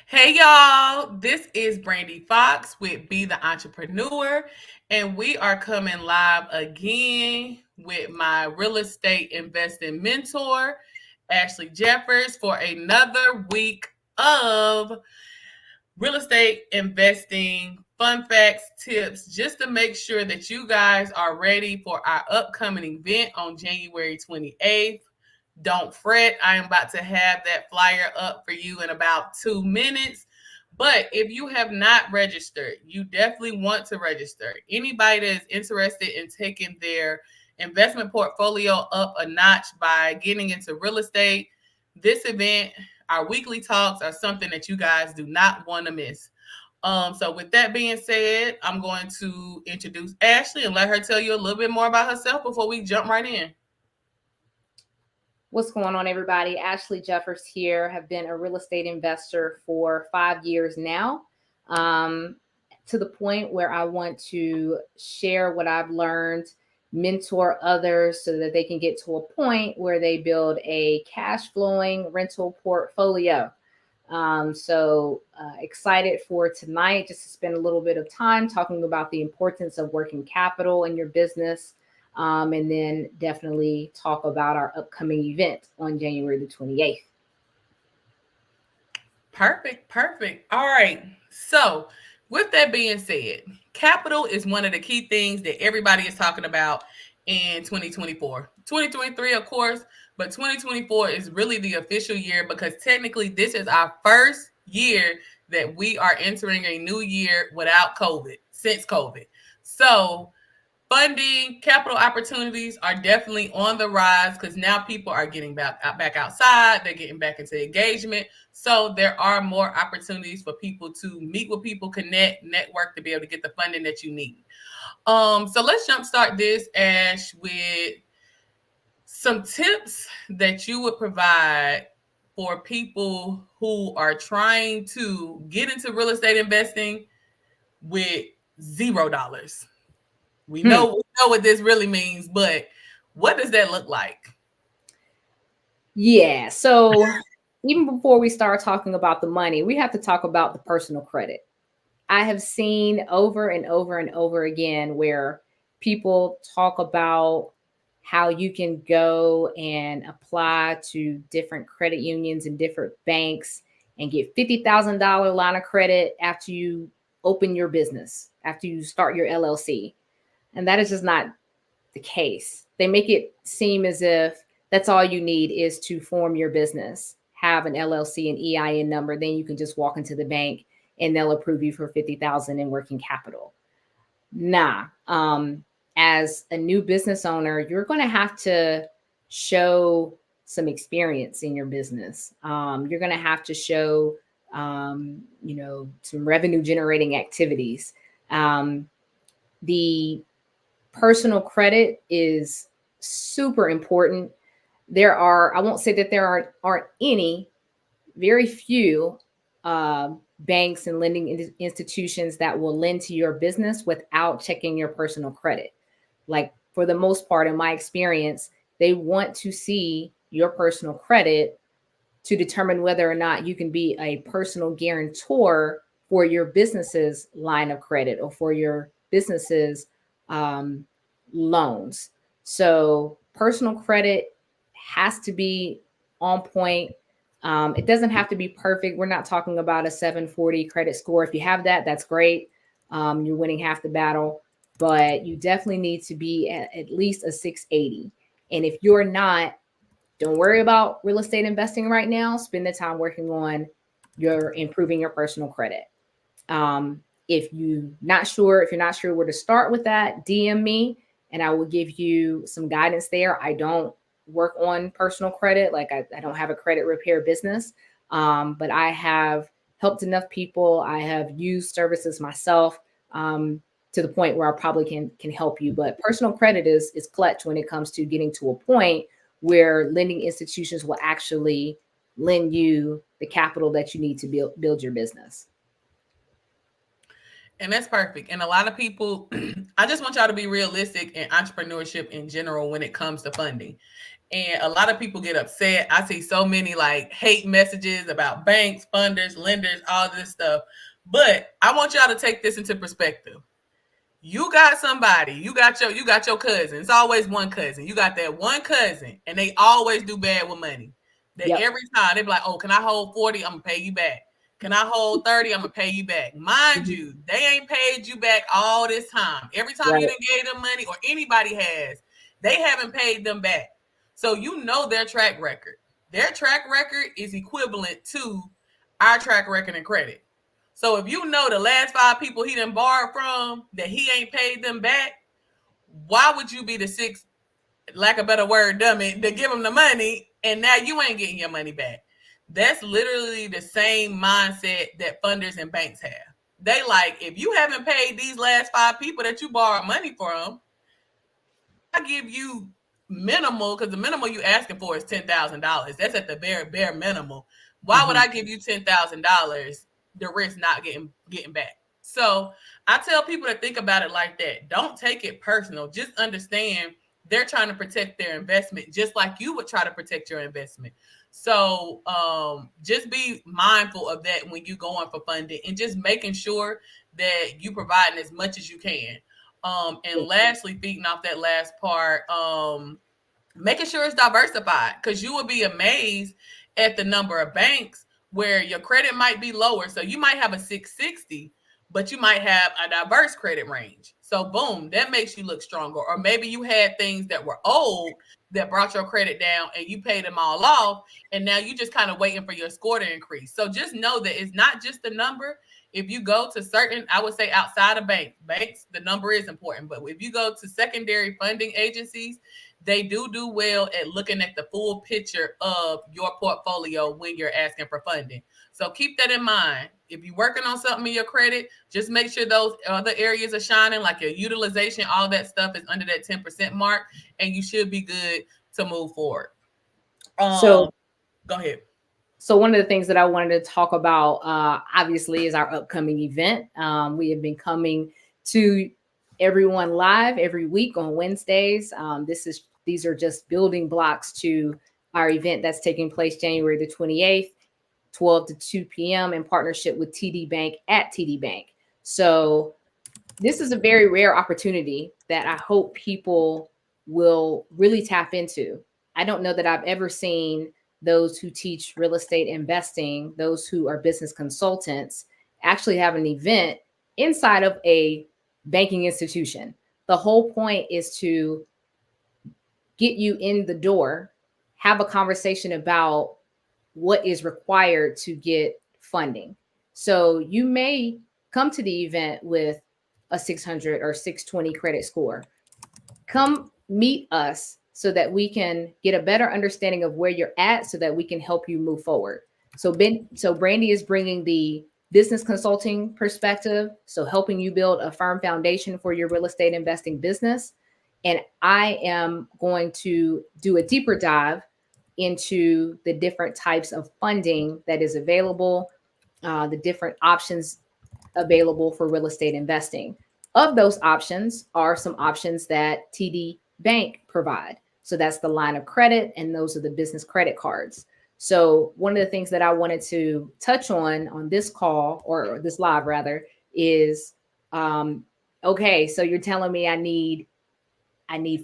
Hey y'all, this is Brandy Fox with Be the Entrepreneur, and we are coming live again with my real estate investing mentor, Ashley Jeffers, for another week of real estate investing fun facts, tips, just to make sure that you guys are ready for our upcoming event on January 28th. Don't fret. I am about to have that flyer up for you in about 2 minutes. But if you have not registered, you definitely want to register. Anybody that is interested in taking their investment portfolio up a notch by getting into real estate, this event, our weekly talks, are something that you guys do not want to miss. So with that being said, I'm going to introduce Ashley and let her tell you a little bit more about herself before we jump right in. What's going on, everybody? Ashley Jeffers here. Have been a real estate investor for 5 years now, um, to the point where I want to share what I've learned, mentor others so that they can get to a point where they build a cash flowing rental portfolio. Excited for tonight just to spend a little bit of time talking about the importance of working capital in your business, and then definitely talk about our upcoming event on January the 28th. Perfect, perfect. All right. So, with that being said, capital is one of the key things that everybody is talking about in 2024. 2023, of course, but 2024 is really the official year because technically this is our first year that we are entering a new year without COVID, since COVID. So, funding, capital opportunities are definitely on the rise because now people are getting back outside, they're getting back into engagement. So there are more opportunities for people to meet with people, connect, network to be able to get the funding that you need. So let's jumpstart this, Ash, with some tips that you would provide for people who are trying to get into real estate investing with $0. We know what this really means, but what does that look like? Yeah. So even before we start talking about the money, we have to talk about the personal credit. I have seen over and over and over again where people talk about how you can go and apply to different credit unions and different banks and get $50,000 line of credit after you open your business, after you start your LLC. And that is just not the case. They make it seem as if that's all you need is to form your business, have an LLC and EIN number, then you can just walk into the bank and they'll approve you for 50,000 in working capital. Nah. As a new business owner, you're going to have to show some experience in your business. You're going to have to show, some revenue generating activities. The personal credit is super important. I won't say that aren't any, very few banks and lending institutions that will lend to your business without checking your personal credit. Like, for the most part, in my experience, they want to see your personal credit to determine whether or not you can be a personal guarantor for your business's line of credit or for your business's um, loans. So personal credit has to be on point. It doesn't have to be perfect. We're not talking about a 740 credit score. If you have that, that's great. You're winning half the battle, but you definitely need to be at least a 680. And if you're not, don't worry about real estate investing right now. Spend the time working on your improving your personal credit. If you're not sure where to start with that, DM me and I will give you some guidance there. I don't work on personal credit. Like, I don't have a credit repair business. But I have helped enough people. I have used services myself, to the point where I probably can help you. But personal credit is clutch when it comes to getting to a point where lending institutions will actually lend you the capital that you need to build your business. And that's perfect. And a lot of people, I just want y'all to be realistic in entrepreneurship in general when it comes to funding. And a lot of people get upset. I see so many like hate messages about banks, funders, lenders, all this stuff. But I want y'all to take this into perspective. You got somebody, you got your cousin. It's always one cousin. You got that one cousin, and they always do bad with money. That Yep. every time they be like, "Oh, can I hold 40? I'm gonna pay you back. Can I hold 30? I'm gonna pay you back." Mind Mhm. you, they ain't paid you back all this time. Every time you Right. done gave them money, or anybody has, they haven't paid them back. So you know their track record. Their track record is equivalent to our track record and credit. So if you know the last 5 people he done borrowed from that he ain't paid them back, why would you be the sixth, lack of a better word, dummy, to give him the money and now you ain't getting your money back? That's literally the same mindset that funders and banks have. They like, if you haven't paid these last 5 people that you borrowed money from, I give you minimal, because the minimal you asking for is $10,000. That's at the bare minimal. Why would Mhm. I give you $10,000? The risk not getting back. So I tell people to think about it like that. Don't take it personal. Just understand they're trying to protect their investment, just like you would try to protect your investment. So just be mindful of that when you going for funding, and just making sure that you providing as much as you can. And lastly, feeding off that last part, making sure it's diversified, because you will be amazed at the number of banks where your credit might be lower. So you might have a 660, but you might have a diverse credit range. So boom, that makes you look stronger. Or maybe you had things that were old that brought your credit down and you paid them all off, and now you just kind of waiting for your score to increase. So just know that it's not just the number. If you go to certain, I would say outside of banks, the number is important. But if you go to secondary funding agencies, they do well at looking at the full picture of your portfolio when you're asking for funding. So keep that in mind. If you're working on something in your credit, just make sure those other areas are shining, like your utilization, all that stuff is under that 10% mark, and you should be good to move forward. So, Go ahead. so one of the things that I wanted to talk about, obviously, is our upcoming event. We have been coming to everyone live every week on Wednesdays. These are just building blocks to our event that's taking place January the 28th, 12 to 2 p.m. in partnership with TD Bank at TD Bank. So this is a very rare opportunity that I hope people will really tap into. I don't know that I've ever seen those who teach real estate investing, those who are business consultants, actually have an event inside of a banking institution. The whole point is to get you in the door, have a conversation about what is required to get funding. So you may come to the event with a 600 or 620 credit score. Come meet us so that we can get a better understanding of where you're at so that we can help you move forward. So Brandy is bringing the business consulting perspective, so helping you build a firm foundation for your real estate investing business. And I am going to do a deeper dive into the different types of funding that is available, the different options available for real estate investing. Of those options are some options that TD Bank provide. So that's the line of credit, and those are the business credit cards. So one of the things that I wanted to touch on this call, or this live rather, is okay, so you're telling me I need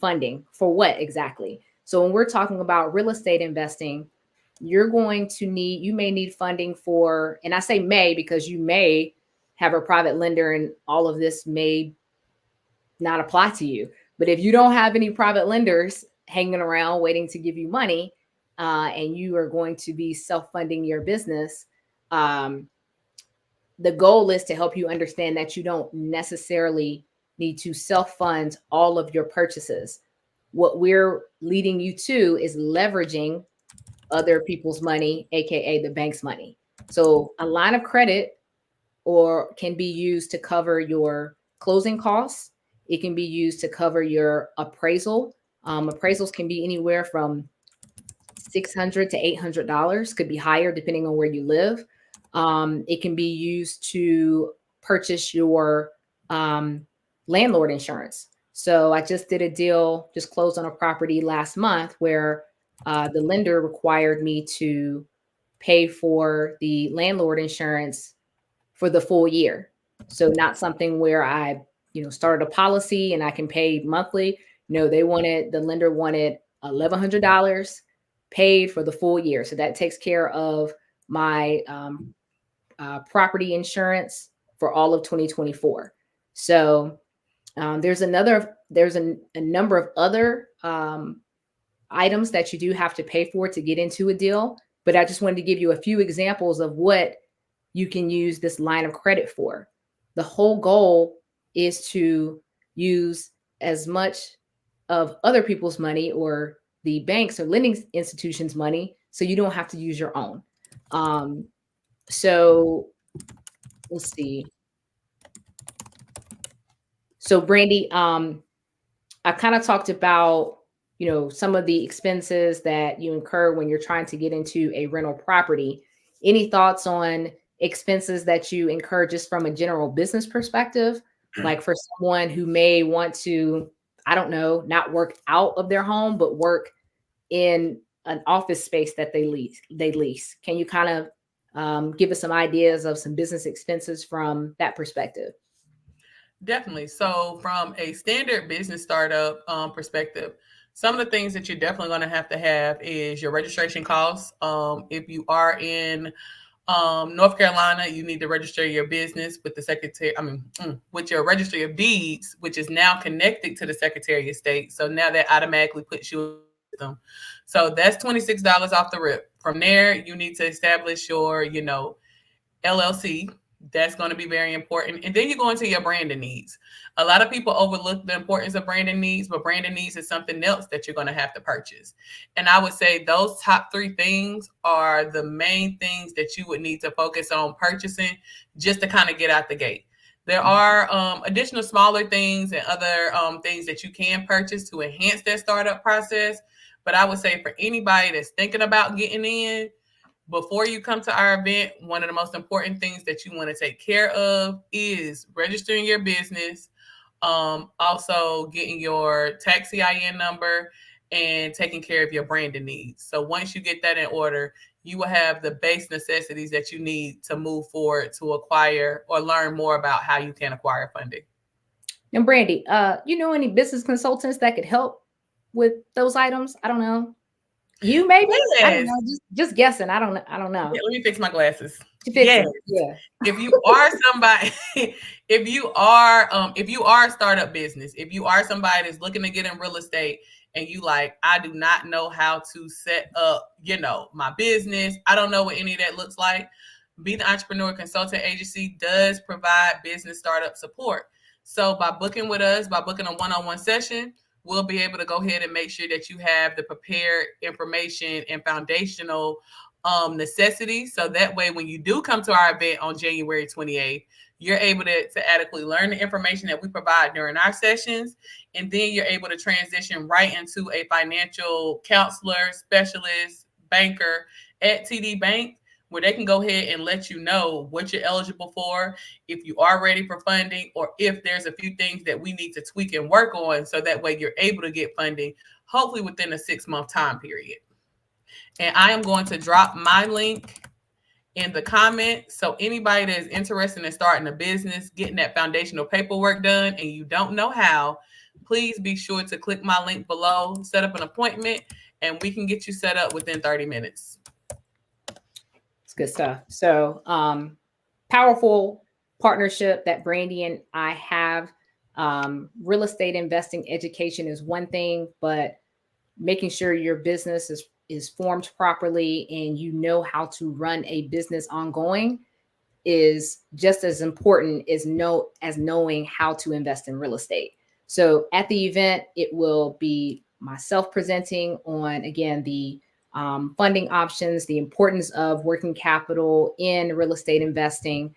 funding for what exactly? So when we're talking about real estate investing, you may need funding for, and I say may because you may have a private lender and all of this may not apply to you. But if you don't have any private lenders hanging around waiting to give you money, and you are going to be self-funding your business, um, the goal is to help you understand that you don't necessarily need to self-fund all of your purchases. What we're leading you to is leveraging other people's money, aka the bank's money. So a line of credit or can be used to cover your closing costs. It can be used to cover your appraisal. Appraisals can be anywhere from $600 to $800, could be higher depending on where you live. It can be used to purchase your landlord insurance. So I just did a deal, just closed on a property last month where the lender required me to pay for the landlord insurance for the full year. So not something where I, started a policy and I can pay monthly. No, the lender wanted $1,100 paid for the full year. So that takes care of my property insurance for all of 2024. So there's a number of other items that you do have to pay for to get into a deal. But I just wanted to give you a few examples of what you can use this line of credit for. The whole goal is to use as much of other people's money or the banks or lending institutions' money so you don't have to use your own. So let's see. So Brandy, I kind of talked about, some of the expenses that you incur when you're trying to get into a rental property. Any thoughts on expenses that you incur just from a general business perspective? Like for someone who may want to, I don't know, not work out of their home, but work in an office space that they lease. Can you kind of give us some ideas of some business expenses from that perspective? Definitely. So, from a standard business startup perspective, some of the things that you're definitely going to have is your registration costs. If you are in North Carolina, you need to register your business with the secretary. With your registry of deeds, which is now connected to the Secretary of State. So now that automatically puts you in them. So that's $26 off the rip. From there, you need to establish your, LLC. That's going to be very important. And then you go into your branding needs. A lot of people overlook the importance of branding needs, but branding needs is something else that you're going to have to purchase. And I would say those top three things are the main things that you would need to focus on purchasing just to kind of get out the gate. There are additional smaller things and other things that you can purchase to enhance that startup process. But I would say for anybody that's thinking about getting in, before you come to our event, one of the most important things that you want to take care of is registering your business, also getting your tax EIN number, and taking care of your branding needs. So once you get that in order, you will have the base necessities that you need to move forward to acquire or learn more about how you can acquire funding. And Brandy, you know any business consultants that could help with those items? I don't know. You maybe? Yes. I don't know. Just guessing. I don't know. Yeah, let me fix my glasses. Yes. Yeah. If you are somebody, if you are a startup business, if you are somebody that's looking to get in real estate and you like, I do not know how to set up, my business. I don't know what any of that looks like. Be the Entrepreneur Consulting Agency does provide business startup support. So by booking with us, by booking a one-on-one session, we'll be able to go ahead and make sure that you have the prepared information and foundational necessities. So that way, when you do come to our event on January 28th, you're able to adequately learn the information that we provide during our sessions. And then you're able to transition right into a financial counselor, specialist, banker at TD Bank, where they can go ahead and let you know what you're eligible for, if you are ready for funding, or if there's a few things that we need to tweak and work on so that way you're able to get funding, hopefully within a 6-month time period. And I am going to drop my link in the comments. So anybody that is interested in starting a business, getting that foundational paperwork done, and you don't know how, please be sure to click my link below, set up an appointment, and we can get you set up within 30 minutes. It's good stuff. So powerful partnership that Brandy and I have. Real estate investing education is one thing, but making sure your business is formed properly and you know how to run a business ongoing is just as important as knowing how to invest in real estate. So at the event, it will be myself presenting on, again, the funding options, the importance of working capital in real estate investing.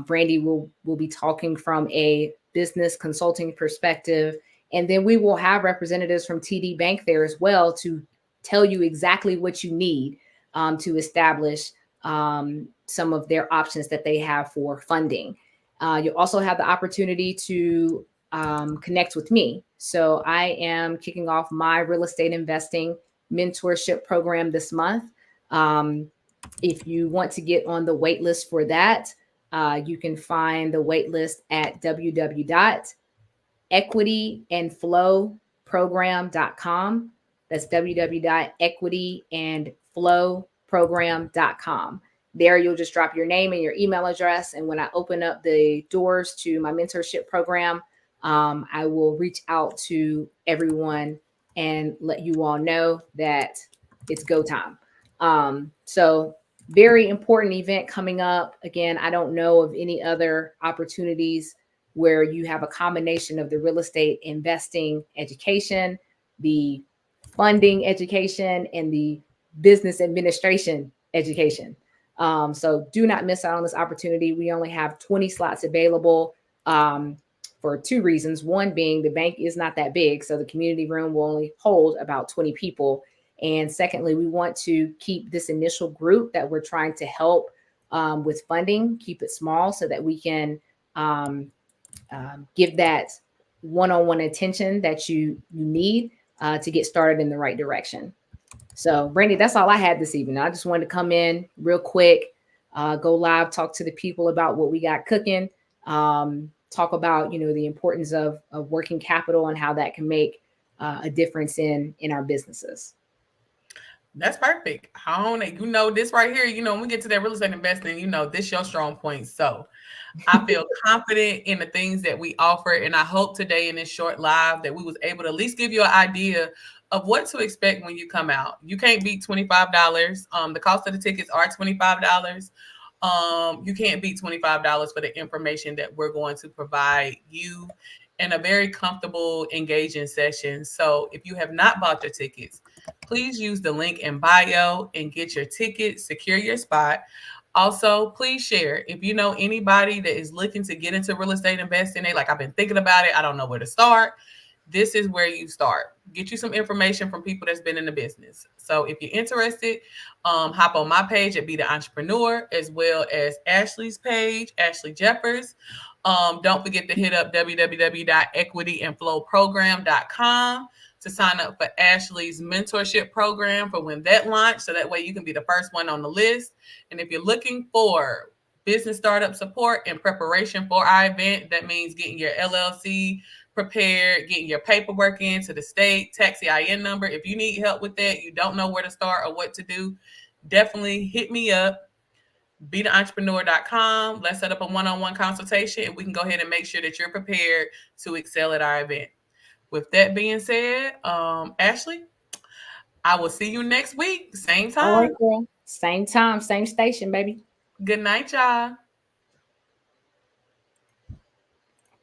Brandy will be talking from a business consulting perspective. And then we will have representatives from TD Bank there as well to tell you exactly what you need to establish some of their options that they have for funding. You'll also have the opportunity to connect with me. So I am kicking off my real estate investing mentorship program this month. If you want to get on the wait list for that, you can find the wait list at www.equityandflowprogram.com. That's www.equityandflowprogram.com. There, you'll just drop your name and your email address. And when I open up the doors to my mentorship program, I will reach out to everyone and let you all know that it's go time. So very important event coming up. Again, I don't know of any other opportunities where you have a combination of the real estate investing education, the funding education, and the business administration education. So do not miss out on this opportunity. We only have 20 slots available for two reasons. One being the bank is not that big, so the community room will only hold about 20 people. And secondly, we want to keep this initial group that we're trying to help with funding, keep it small so that we can give that one-on-one attention that you need to get started in the right direction. So, Brandy, that's all I had this evening. I just wanted to come in real quick, go live, talk to the people about what we got cooking, talk about, the importance of working capital and how that can make a difference in our businesses. That's perfect. This right here, when we get to that real estate investing, this your strong point. So I feel confident in the things that we offer. And I hope today in this short live that we was able to at least give you an idea of what to expect when you come out. You can't beat $25. The cost of the tickets are $25. You can't beat $25 for the information that we're going to provide you in a very comfortable, engaging session. So if you have not bought your tickets, please use the link in bio and get your ticket, secure your spot. Also, please share. If you know anybody that is looking to get into real estate investing, they like, I've been thinking about it, I don't know where to start. This is where you start. Get you some information from people that's been in the business. So if you're interested, hop on my page at Be the Entrepreneur, as well as Ashley's page, Ashley Jeffers. Don't forget to hit up www.equityandflowprogram.com to sign up for Ashley's mentorship program for when that launch. So that way you can be the first one on the list. And if you're looking for business startup support and preparation for our event, that means getting your LLC prepared, getting your paperwork into the state, tax EIN number. If you need help with that, you don't know where to start or what to do, definitely hit me up. BeTheEntrepreneur.com. Let's set up a one-on-one consultation and we can go ahead and make sure that you're prepared to excel at our event. With that being said, Ashley, I will see you next week. Same time. All right, girl. Same time, same station, baby. Good night, y'all.